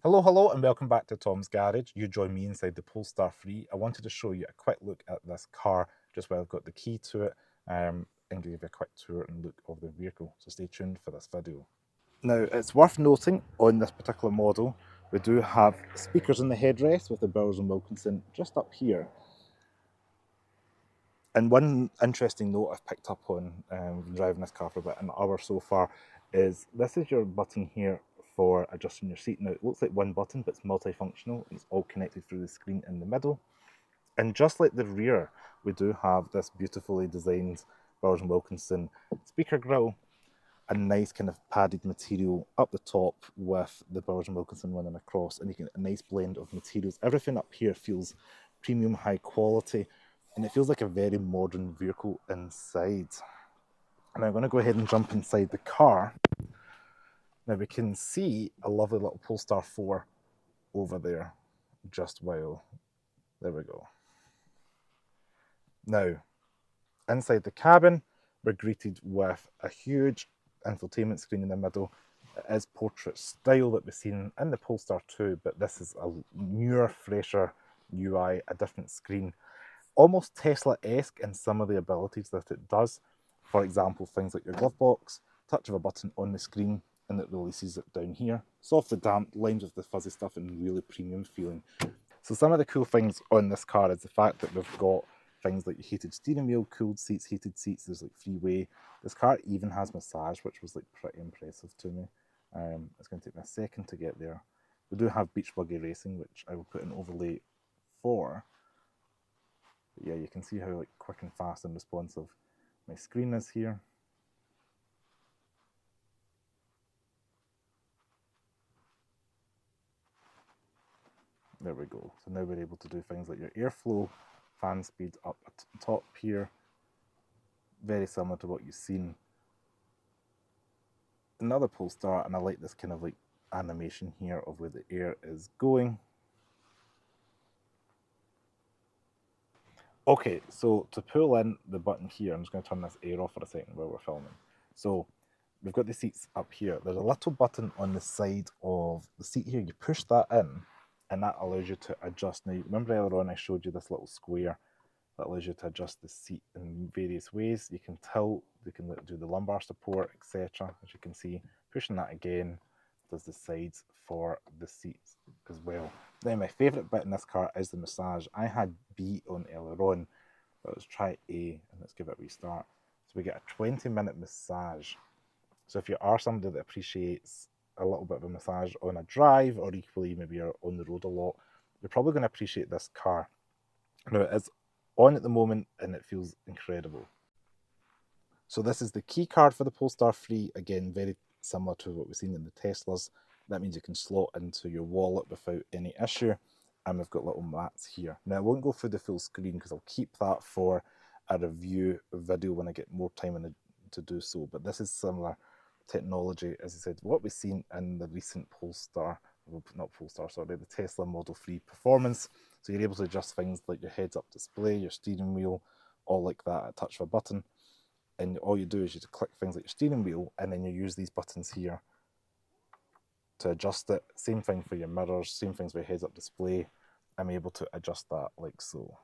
Hello, and welcome back to Tom's Garage. You join me inside the Polestar 3. I wanted to show you a quick look at this car, just while I've got the key to it, and give you a quick tour and look of the vehicle. So stay tuned for this video. Now, it's worth noting on this particular model, we do have speakers in the headrest with the Bowers& Wilkinson just up here. And one interesting note I've picked up on been driving this car for about an hour so far is this is your button here for adjusting your seat. Now it looks like one button, but it's multifunctional and it's all connected through the screen in the middle. And just like the rear, we do have this beautifully designed Bowers& Wilkinson speaker grille, a nice kind of padded material up the top with the Bowers& Wilkinson running across, and you get a nice blend of materials. Everything up here feels premium, high quality, and it feels like a very modern vehicle inside. And I'm going to go ahead and jump inside the car. Now we can see a lovely little Polestar 4 over there, just while, there we go. Now, inside the cabin, we're greeted with a huge infotainment screen in the middle. It is portrait style that we've seen in the Polestar 2, but this is a newer, fresher UI, a different screen. Almost Tesla-esque in some of the abilities that it does. For example, things like your glove box, touch of a button on the screen, and it releases it down here. Soft to damp, lines with the fuzzy stuff, and really premium feeling. So some of the cool things on this car is the fact that we've got things like heated steering wheel, cooled seats, heated seats, there's like freeway. This car even has massage, which was like pretty impressive to me. It's going to take me a second to get there. We do have beach buggy racing, which I will put an overlay for. But yeah, you can see how like quick and fast and responsive my screen is here. There we go. So now we're able to do things like your airflow, fan speed up at the top here. Very similar to what you've seen in another Polestar, and I like this kind of like animation here of where the air is going. Okay, so to pull in the button here, I'm just going to turn this air off for a second while we're filming. So we've got the seats up here. There's a little button on the side of the seat here. You push that in, and that allows you to adjust. Now, remember earlier on I showed you this little square that allows you to adjust the seat in various ways. You can tilt, you can do the lumbar support, etc. As you can see, pushing that again does the sides for the seats as well. Now, my favourite bit in this car is the massage. I had B on earlier on, but let's try A and let's give it a restart. So we get a 20-minute massage. So if you are somebody that appreciates a little bit of a massage on a drive, or equally maybe you're on the road a lot, you're probably going to appreciate this car. Now, it is on at the moment and it feels incredible. So this is the key card for the Polestar 3. Again, very similar to what we've seen in the Teslas. That means you can slot into your wallet without any issue. And we've got little mats here. Now, I won't go through the full screen because I'll keep that for a review video when I get more time to do so. But this is similar technology, as I said, what we've seen in the recent Polestar, well, not Polestar, sorry, the Tesla Model 3 Performance. So you're able to adjust things like your heads-up display, your steering wheel, all like that at a touch of a button. And all you do is you click things like your steering wheel, and then you use these buttons here to adjust it. Same thing for your mirrors, same things for your heads-up display. I'm able to adjust that like so.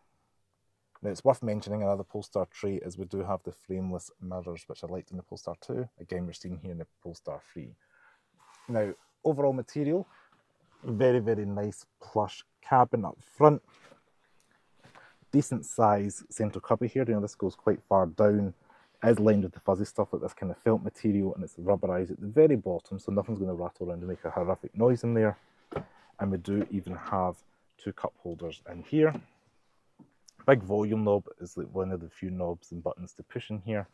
Now, it's worth mentioning another Polestar trait is we do have the frameless mirrors, which I liked in the Polestar 2. Again, we're seeing here in the Polestar 3. Now, overall material, very, very nice plush cabin up front. Decent size centre cubby here. You know, this goes quite far down. It is lined with the fuzzy stuff like this kind of felt material, and it's rubberized at the very bottom, so nothing's going to rattle around and make a horrific noise in there. And we do even have two cup holders in here. Big volume knob is like one of the few knobs and buttons to push in here.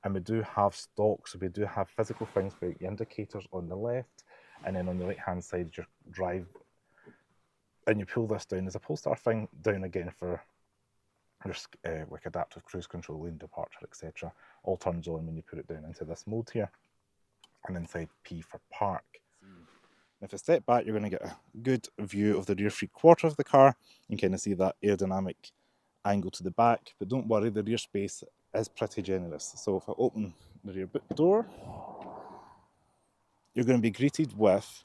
And we do have stock, so we do have physical things for your indicators on the left, and then on the right hand side your drive. And you pull this down. There's a Polestar thing down again for your like adaptive cruise control, lane departure, etc. All turns on when you put it down into this mode here. And inside P for park. If I step back, you're going to get a good view of the rear three-quarter of the car. You can kind of see that aerodynamic angle to the back, but don't worry, the rear space is pretty generous. So if I open the rear boot door, you're going to be greeted with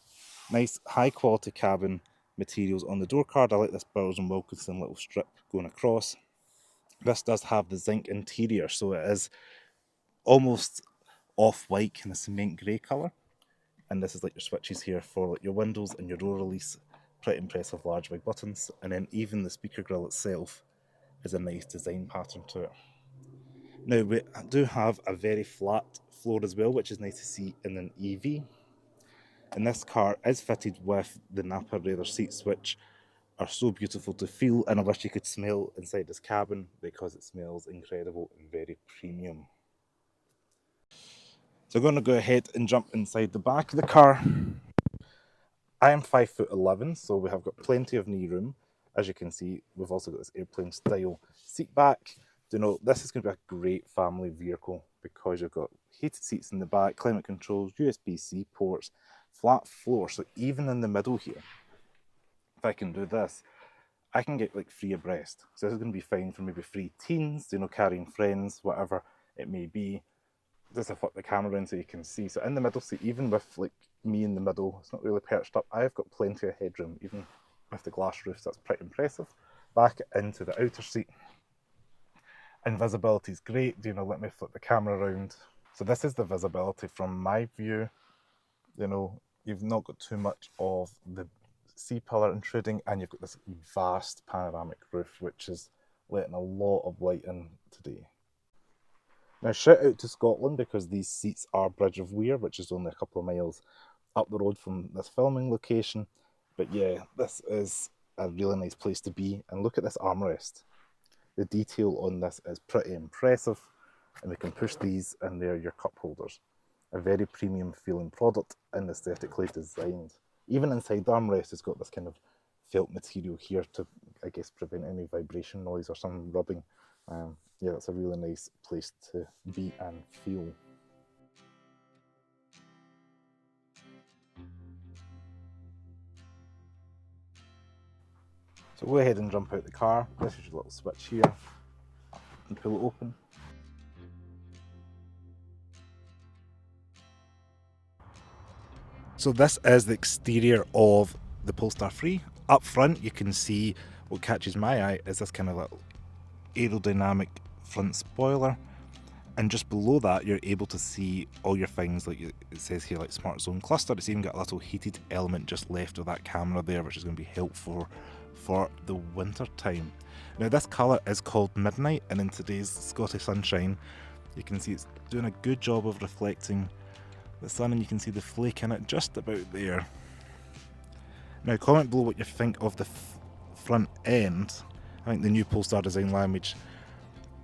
Nice high quality cabin materials on the door card. I like this Burroughs and Wilkinson little strip going across. This does have the zinc interior, so it is almost off-white kind of cement grey colour. And this is like your switches here for like your windows and your door release. Pretty impressive large big buttons. And then even the speaker grille itself is a nice design pattern to it. Now we do have a very flat floor as well, which is nice to see in an EV. And this car is fitted with the Napa leather seats, which are so beautiful to feel, and I wish you could smell inside this cabin because it smells incredible and very premium. So I'm going to go ahead and jump inside the back of the car. I am 5'11", so we have got plenty of knee room. As you can see, we've also got this airplane style seat back. You know, this is going to be a great family vehicle because you've got heated seats in the back, climate controls, USB-C ports, flat floor. So even in the middle here, if I can do this, I can get like 3 abreast. So this is going to be fine for maybe 3 teens, you know, carrying friends, whatever it may be. Just to flip the camera in so you can see. So in the middle seat, even with like me in the middle, it's not really perched up. I've got plenty of headroom, even with the glass roof. So that's pretty impressive. Back into the outer seat. And visibility is great. You know, let me flip the camera around. So this is the visibility from my view. You know, you've not got too much of the C-pillar intruding, and you've got this vast panoramic roof, which is letting a lot of light in today. Now, shout out to Scotland because these seats are Bridge of Weir, which is only a couple of miles up the road from this filming location. But yeah, this is a really nice place to be. And look at this armrest. The detail on this is pretty impressive. And we can push these, and they're your cup holders. A very premium feeling product and aesthetically designed. Even inside the armrest, it's got this kind of felt material here to, I guess, prevent any vibration noise or some rubbing. Yeah, that's a really nice place to be and feel. So go ahead and jump out the car. This is your little switch here and pull it open. So this is the exterior of the Polestar 3. Up front you can see what catches my eye is this kind of little aerodynamic front spoiler, and just below that you're able to see all your things like it says here, like Smart Zone cluster. It's even got a little heated element just left of that camera there, which is going to be helpful for the winter time. Now this colour is called Midnight, and in today's Scottish sunshine you can see it's doing a good job of reflecting the sun, and you can see the flake in it just about there. Now comment below what you think of the front end. I think the new Polestar design language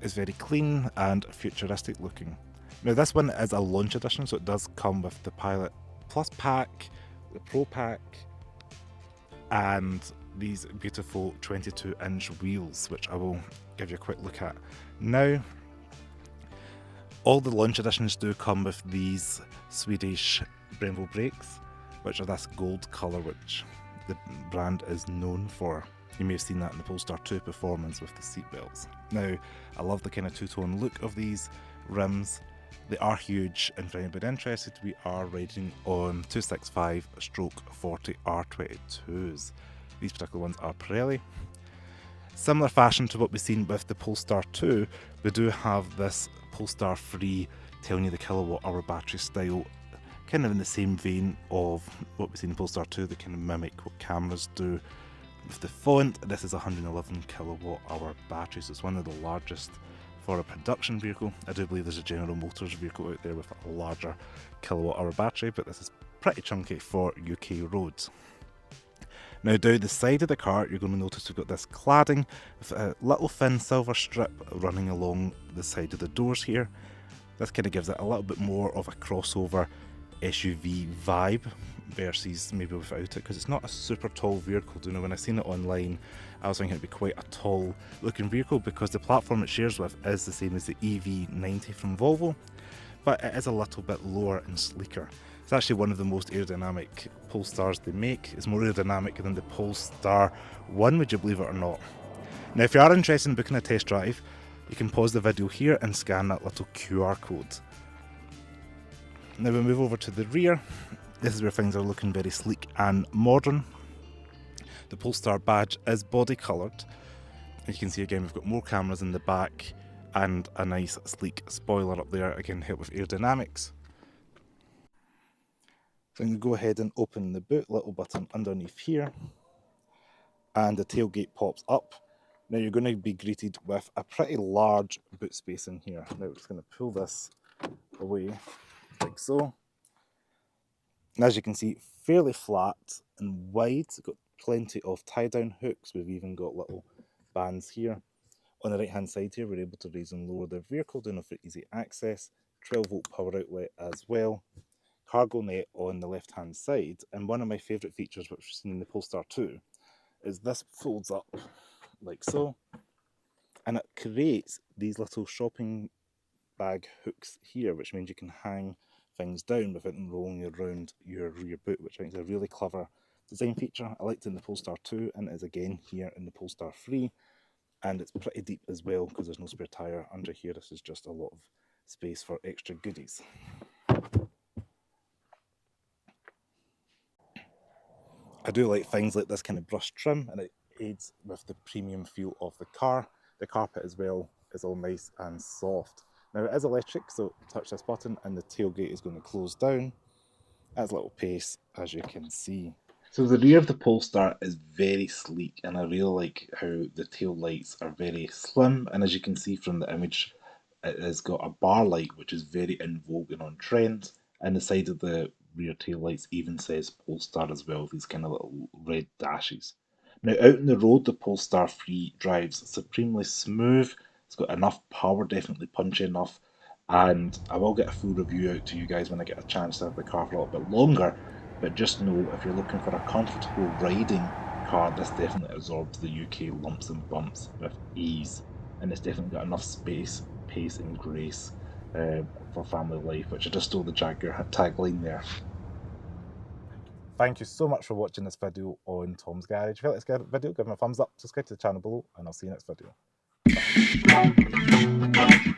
is very clean and futuristic looking. Now this one is a launch edition, so it does come with the Pilot Plus pack, the Pro pack, and these beautiful 22-inch wheels, which I will give you a quick look at now. All the launch editions do come with these Swedish Brembo brakes, which are this gold colour, which the brand is known for. You may have seen that in the Polestar 2 Performance with the seatbelts. Now, I love the kind of two-tone look of these rims. They are huge, and for anybody interested, we are riding on 265/40 R22s. These particular ones are Pirelli. Similar fashion to what we've seen with the Polestar 2, we do have this Polestar 3 telling you the kilowatt hour battery style, kind of in the same vein of what we've seen in Polestar 2. They kind of mimic what cameras do. With the font, this is a 111 kilowatt hour battery, so it's one of the largest for a production vehicle. I do believe there's a General Motors vehicle out there with a larger kilowatt hour battery, but this is pretty chunky for UK roads. Now down the side of the car, you're going to notice we've got this cladding with a little thin silver strip running along the side of the doors here. This kind of gives it a little bit more of a crossover SUV vibe versus maybe without it, because it's not a super tall vehicle. You know, when I seen it online, I was thinking it'd be quite a tall looking vehicle because the platform it shares with is the same as the EV90 from Volvo, but it is a little bit lower and sleeker. It's actually one of the most aerodynamic Polestars they make. It's more aerodynamic than the Polestar 1, would you believe it or not? Now if you are interested in booking a test drive, you can pause the video here and scan that little QR code. Now we move over to the rear. This is where things are looking very sleek and modern. The Polestar badge is body coloured. You can see again we've got more cameras in the back and a nice sleek spoiler up there, again to help with aerodynamics. So I'm going to go ahead and open the boot, little button underneath here, and the tailgate pops up. Now you're going to be greeted with a pretty large boot space in here. Now we're just going to pull this away like so. And as you can see, fairly flat and wide. It's got plenty of tie-down hooks. We've even got little bands here. On the right-hand side here, we're able to raise and lower the vehicle, doing it for easy access. 12-volt power outlet as well. Cargo net on the left-hand side. And one of my favourite features, which we've seen in the Polestar 2, is this folds up like so. And it creates these little shopping bag hooks here, which means you can hang things down without them rolling around your rear boot, which I think is a really clever design feature. I liked it in the Polestar 2 and it is again here in the Polestar 3. And it's pretty deep as well because there's no spare tyre under here. This is just a lot of space for extra goodies. I do like things like this kind of brush trim, and it aids with the premium feel of the car. The carpet as well is all nice and soft. Now it is electric, so touch this button and the tailgate is going to close down. Adds a little pace, as you can see. So the rear of the Polestar is very sleek, and I really like how the tail lights are very slim, and as you can see from the image, it has got a bar light which is very in vogue and on trend, and the side of the rear tail lights even says Polestar as well, these kind of little red dashes. Now out on the road, the Polestar 3 drives supremely smooth. It's got enough power, definitely punchy enough, and I will get a full review out to you guys when I get a chance to have the car for a little bit longer. But just know, if you're looking for a comfortable riding car, this definitely absorbs the UK lumps and bumps with ease, and it's definitely got enough space, pace and grace for family life, which I just stole the Jaguar tagline there. Thank you so much for watching this video on Tom's Garage. If you like this video, give me a thumbs up, subscribe to the channel below, and I'll see you next video. Bye.